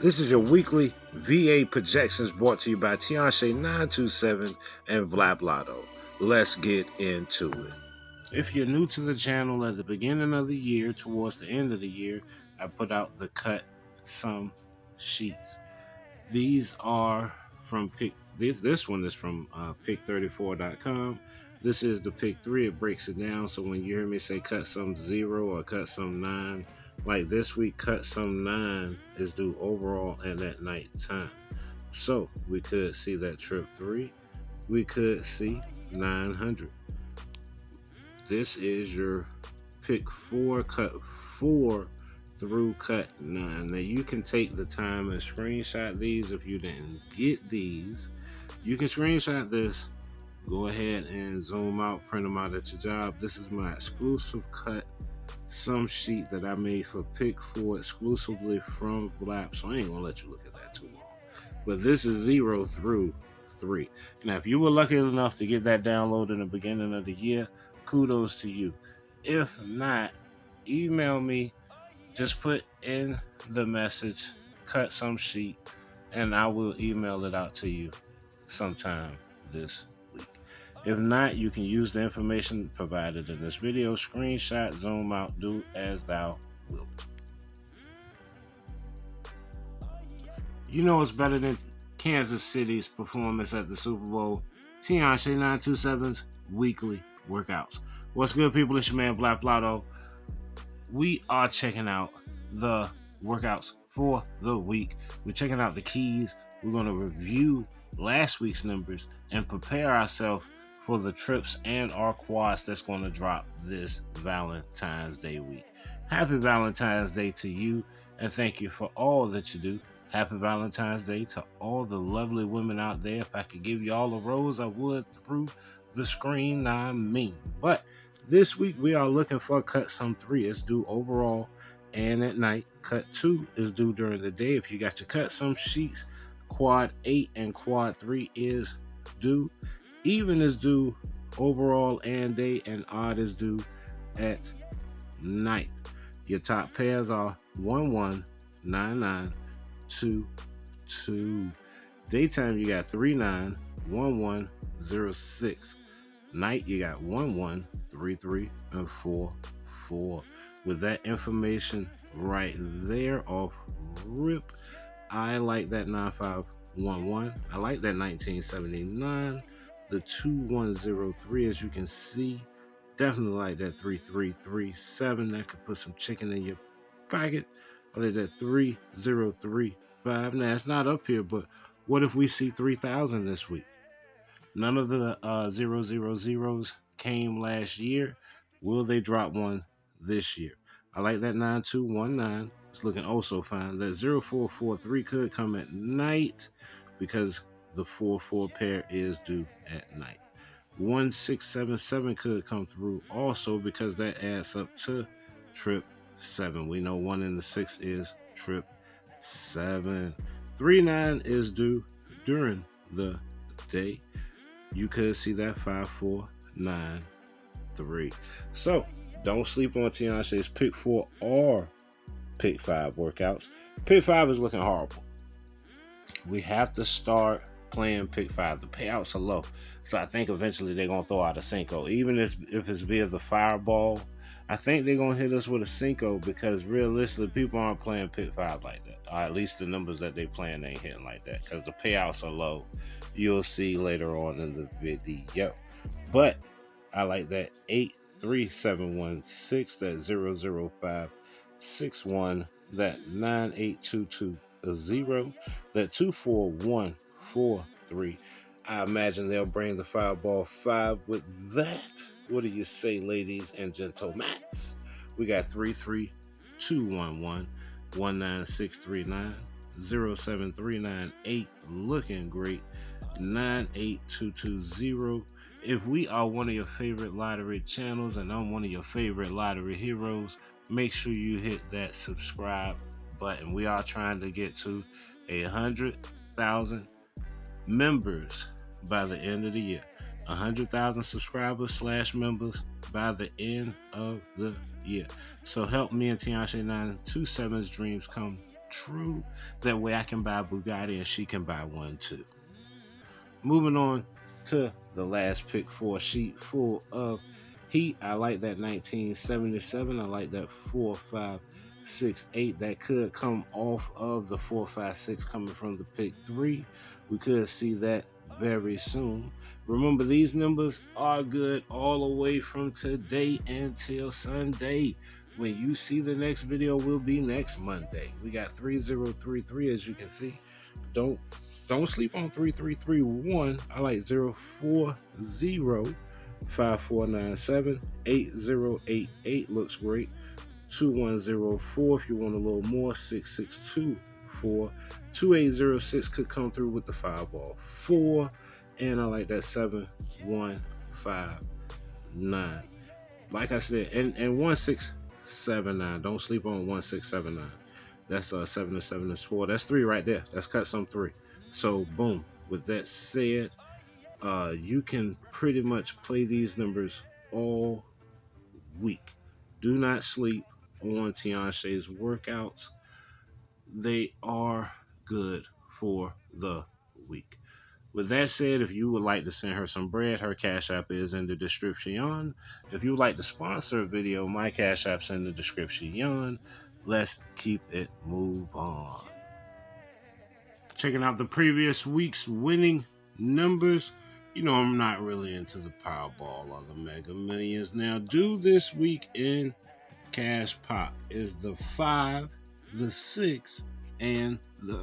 This is your weekly VA projections brought to you by Tianshe 927 and Vlablotto. Let's get into it. If you're new to the channel, at the beginning of the year, towards the end of the year, I put out the cut sum sheets. These are from Pick. This one is from pick34.com. This is the Pick 3. It breaks it down. So when you hear me say cut sum 0 or cut sum 9, like this week, cut sum 9 is due overall and at night time. So we could see that trip 3. We could see 900. This is your Pick 4, cut 4 through cut 9. Now you can take the time and screenshot these if you didn't get these. You can screenshot this, go ahead and zoom out, print them out at your job. This is my exclusive cut sum sheet that I made for Pick 4 exclusively from Blap, so I ain't gonna let you look at that too long. But this is 0 through 3. Now if you were lucky enough to get that download in the beginning of the year, kudos to you. If not, email me. Just put in the message, cut sum sheet, and I will email it out to you sometime this week. If not, you can use the information provided in this video. Screenshot, zoom out, do as thou wilt. You know it's better than Kansas City's performance at the Super Bowl. Tianshe 927's weekly workouts. What's good, people? It's your man, Vlablotto. We are checking out the workouts for the week. We're checking out the keys. We're going to review last week's numbers and prepare ourselves for the trips and our quads that's going to drop this Valentine's Day week. Happy Valentine's Day to you, and thank you for all that you do. Happy Valentine's Day to all the lovely women out there. If I could give you all a rose, I would through the screen, I mean. But this week we are looking for cut sum 3. It's due overall and at night. Cut 2 is due during the day. If you got your cut sum sheets, quad 8 and quad 3 is due. Even is due overall and day, and odd is due at night. Your top pairs are 119922. Daytime you got 391106. Night you got 1133 and 44. With that information right there off rip, I like that 9511. I like that 1979. The 2103, as you can see, definitely like that 3337. That could put some chicken in your pocket. Or that 3035. Now it's not up here, but what if we see 3000 this week? None of the 000s came last year. Will they drop one this year? I like that 9219. It's looking oh so fine. That 0443 could come at night because the 44 pair is due at night. 1677 could come through also because that adds up to trip 7. We know 1 in the 6 is trip 7. 39 is due during the day. You could see that 5493. So don't sleep on Tianshe's Pick 4 or Pick 5 workouts. Pick 5 is looking horrible. We have to start playing Pick 5. The payouts are low. So I think eventually they're going to throw out a Cinco. Even if it's via the Fireball, I think they're going to hit us with a Cinco because realistically, people aren't playing Pick 5 like that. Or at least the numbers that they playing ain't hitting like that because the payouts are low. You'll see later on in the video. But I like that 83716, that 00561, that 98220, that 24143. I imagine they'll bring the Fireball 5 with that. What do you say, ladies and gentlemen? We got 33211, 19639, 07398, looking great, 98220. If we are one of your favorite lottery channels and I'm one of your favorite lottery heroes, make sure you hit that subscribe button. We are trying to get to 100,000 members by the end of the year. 100,000 subscribers / members by the end of the year. So help me and Tianshe 927's dreams come true. That way I can buy a Bugatti and she can buy one too. Moving on to the last pick for a sheet full of heat. I like that 1977. I like that 4568. That could come off of the 456 coming from the pick 3. We could see that very soon. Remember, these numbers are good all the way from today until Sunday. When you see the next video will be next Monday. We got 3033, as you can see. Don't sleep on 3331. I like 040 5497 8088. Looks great. 2104 if you want a little more. 6624. 2806 could come through with the 5 ball 4. And I like that 7159. Like I said, and 1679. Don't sleep on 1679. That's 7 and 7 is 4. That's 3 right there. That's cut some 3. So boom. With that said, you can pretty much play these numbers all week. Do not sleep on Tianshe's workouts. They are good for the week. With that said, if you would like to send her some bread, her Cash App is in the description. If you would like to sponsor a video, my Cash App's in the description. Let's keep it move on. Checking out the previous week's winning numbers. You know, I'm not really into the Powerball or the Mega Millions. Now, due this week in Cash Pop is the 5, the 6, and the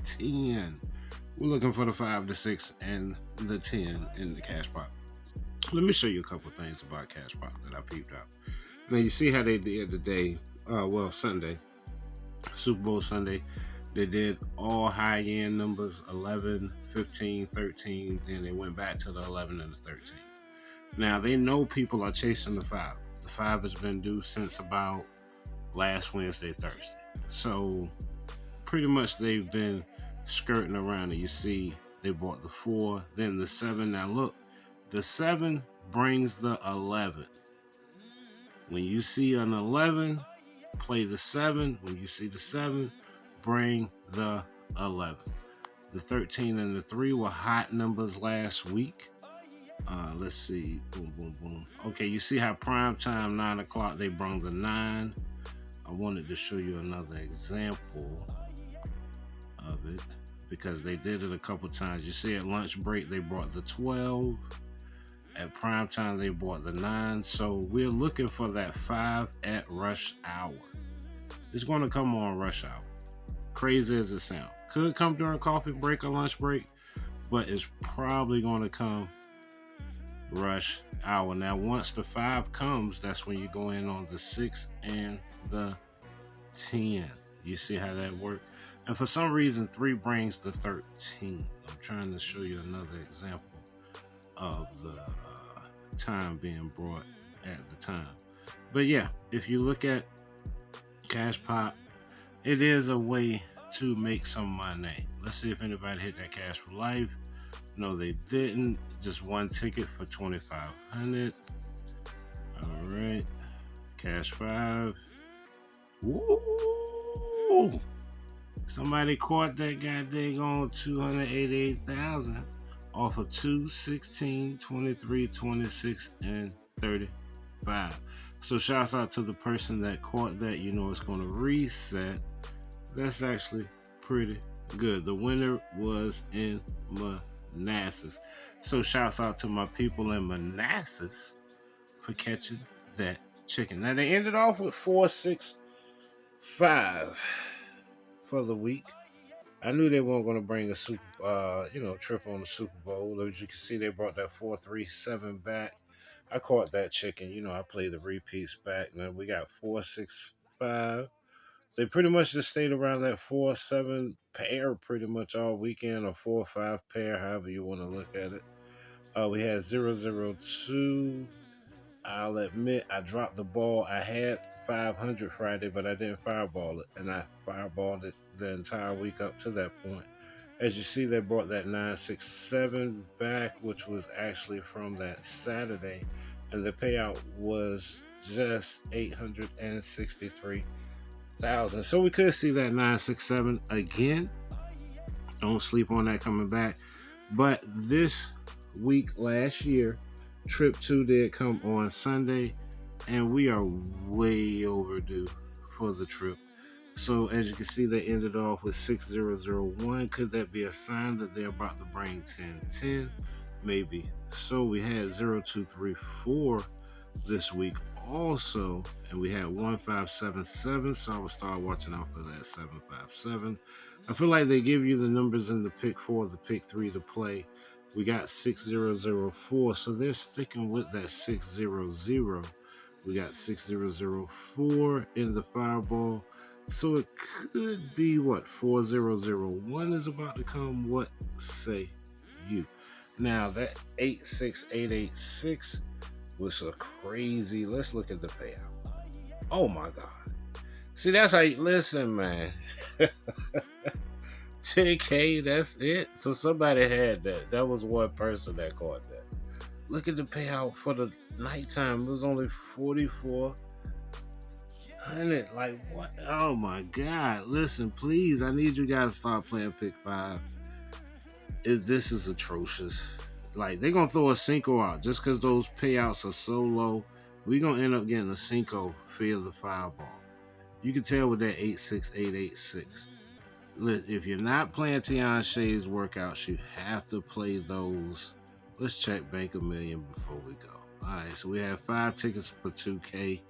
10. We're looking for the 5, the 6, and the 10 in the Cash Pop. Let me show you a couple things about Cash Pop that I peeped out. Now, you see how they did today, Sunday, Super Bowl Sunday. They did all high-end numbers, 11, 15, 13. Then they went back to the 11 and the 13. Now, they know people are chasing the 5. The 5 has been due since about last Wednesday, Thursday. So, pretty much they've been skirting around it. You see, they bought the 4, then the 7. Now, look, the 7 brings the 11. When you see an 11, play the 7. When you see the 7, bring the 11. The 13 and the 3 were hot numbers last week. Let's see. Boom, boom, boom. Okay, you see how prime time, 9 o'clock, they brought the 9. I wanted to show you another example of it because they did it a couple times. You see at lunch break, they brought the 12. At prime time, they brought the 9. So we're looking for that 5 at rush hour. It's going to come on rush hour. Crazy as it sounds. Could come during coffee break or lunch break, but it's probably going to come rush hour. Now, once the 5 comes, that's when you go in on the 6 and the 10. You see how that works? And for some reason, 3 brings the 13. I'm trying to show you another example of the time being brought at the time. But yeah, if you look at Cash Pop, it is a way to make some money. Let's see if anybody hit that Cash for Life. No, they didn't. Just one ticket for $2,500. All right, Cash 5. Woo! Somebody caught that goddamn on 288,000 off of 2, 16, 23, 26, and 35. So shouts out to the person that caught that. You know it's going to reset. That's actually pretty good. The winner was in Manassas. So shouts out to my people in Manassas for catching that chicken. Now they ended off with 465 for the week. I knew they weren't going to bring a trip on the Super Bowl. As you can see, they brought that 437 back. I caught that chicken. You know, I played the repeats back. Now we got 465. They pretty much just stayed around that 4-7 pair pretty much all weekend, or 4-5 pair, however you want to look at it. We had 002. I'll admit I dropped the ball. I had 500 Friday, but I didn't fireball it, and I fireballed it the entire week up to that point. As you see, they brought that 967 back, which was actually from that Saturday, and the payout was just $863. thousand. So we could see that 967 again. Don't sleep on that coming back. But this week last year, trip 2 did come on Sunday, and we are way overdue for the trip. So as you can see, they ended off with 6001. Could that be a sign that they're about to bring 1010? Maybe. So we had 0234 this week also, and we had 1577. So I will start watching out for that 757. I feel like they give you the numbers in the pick 4, the pick 3 to play. We got 6004, so they're sticking with that 600. We got 6004 in the fireball. So it could be what 4001 is about to come. What say you? Now that 86886 was a crazy. Let's look at the payout. Oh my God. See, that's how you listen, man. 10K, that's it. So somebody had that. That was one person that caught that. Look at the payout for the nighttime. It was only 4,400. Like what? Oh my God. Listen, please. I need you guys to start playing pick 5. This is atrocious. Like they're gonna throw a Cinco out just because those payouts are so low. We're gonna end up getting a Cinco for the fireball. You can tell with that 86886. If you're not playing Tian Shay's workouts, you have to play those. Let's check Bank a Million before we go. All right, so we have 5 tickets for 2K.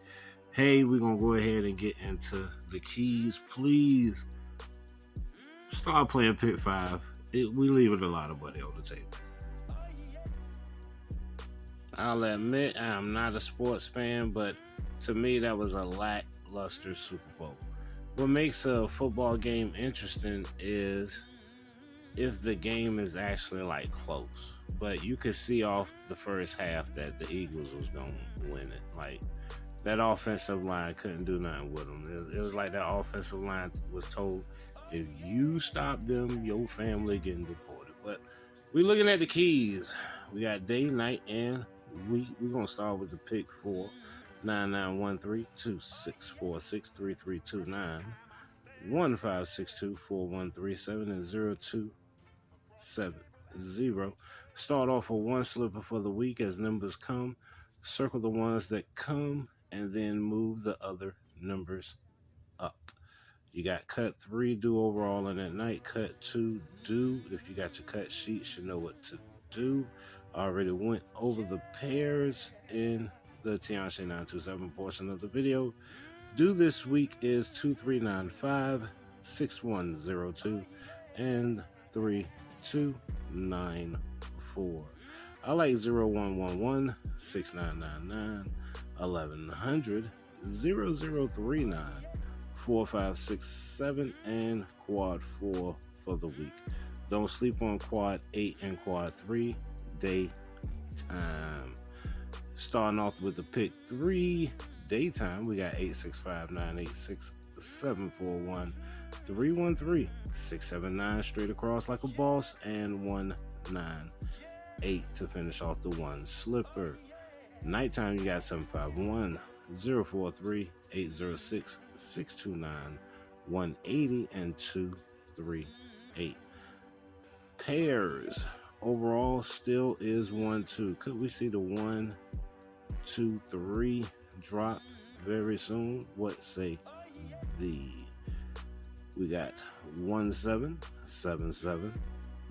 Hey, we're gonna go ahead and get into the keys. Please start playing Pit 5. We leaving a lot of money on the table. I'll admit I'm not a sports fan, but to me that was a lackluster Super Bowl. What makes a football game interesting is if the game is actually like close. But you could see off the first half that the Eagles was going to win it. Like that offensive line couldn't do nothing with them. It was like that offensive line was told, if you stop them, your family getting deported. But we're looking at the keys. We got day, night, and week. We're going to start with the pick 4. 9913-2646-3329, 1562-4137, and 0270. Start off with one slipper for the week as numbers come. Circle the ones that come and then move the other numbers up. You got cut 3, do overall in that night. Cut 2, do. If you got your cut sheets, you know what to do. I already went over the pairs in the Tianshe 927 portion of the video. Due this week is 2395, 6102, and 3294. I like 0111, 6999, 1100, 0039, 4567, and quad 4 for the week. Don't sleep on quad 8 and quad 3. Daytime. Starting off with the pick 3, daytime, we got 865-986-741, 313-679 straight across like a boss, and 198 to finish off the one slipper. Nighttime, you got 751-043-806-629, 180, and 238. Pairs overall still is 1-2. Could we see the 1, 2, 3 drop very soon? What say thee? We got 1777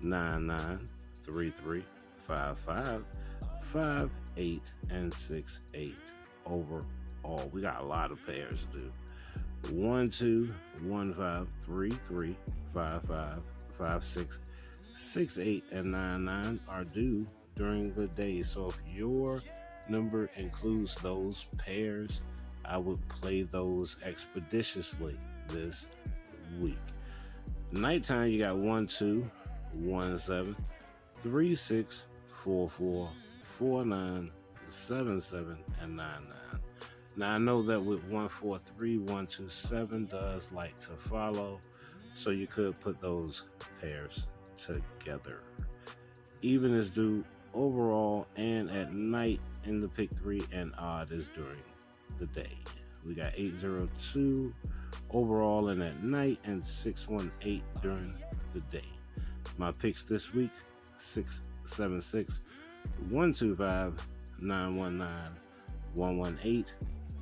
99 33 55 58 and 68 overall. We got a lot of pairs to do. 1 2 1 5 3 3 5 5 5 6 6 8 and 9 9 are due during the day. So if your number includes those pairs, I would play those expeditiously this week. Nighttime, you got 1 2 1 7 3 6 4 4 4 9 7 7 and 9 9. Now I know that with 1 4 3 1 2 7 does like to follow, so you could put those pairs together. Even is due overall and at night in the pick 3, and odd is during the day. We got 802 overall and at night, and 618 during the day. My picks this week: 676 125 919 118,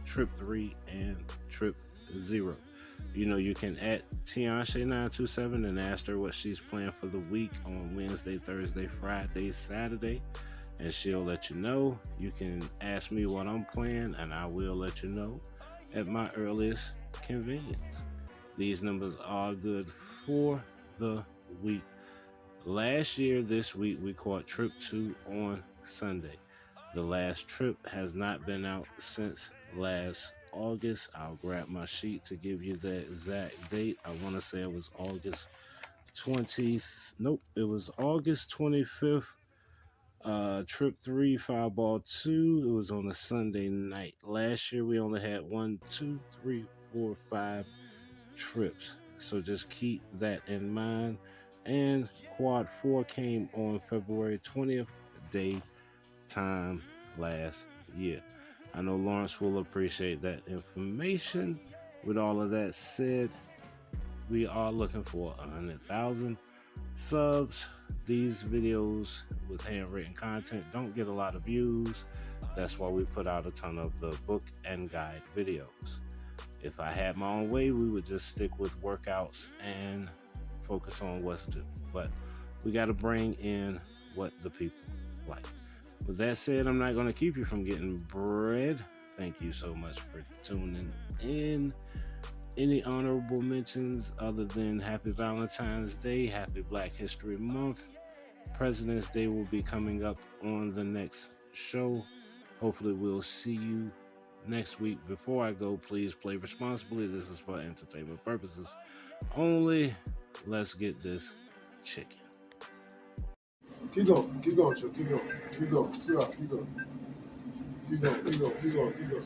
trip 3, and trip 0. You know, you can at Tianshe927 and ask her what she's playing for the week on Wednesday, Thursday, Friday, Saturday, and she'll let you know. You can ask me what I'm playing, and I will let you know at my earliest convenience. These numbers are good for the week. Last year, this week, we caught trip 2 on Sunday. The last trip has not been out since last August. I'll grab my sheet to give you the exact date. I want to say it was August 20th. Nope, it was August 25th. Trip 3, Fireball 2. It was on a Sunday night. Last year, we only had 1, 2, 3, 4, 5 trips. So just keep that in mind. And Quad 4 came on February 20th, day, time last year. I know Lawrence will appreciate that information. With all of that said, we are looking for 100,000 subs. These videos with handwritten content don't get a lot of views. That's why we put out a ton of the book and guide videos. If I had my own way, we would just stick with workouts and focus on what's due. But we got to bring in what the people like. With that said, I'm not going to keep you from getting bread. Thank you so much for tuning in. Any honorable mentions other than Happy Valentine's Day, Happy Black History Month? President's Day will be coming up on the next show. Hopefully we'll see you next week. Before I go, please play responsibly. This is for entertainment purposes only. Let's get this chicken. Keep going, keep going, Chip. Keep going, keep going. Keep going, keep going. Keep going, keep going, keep going, keep going.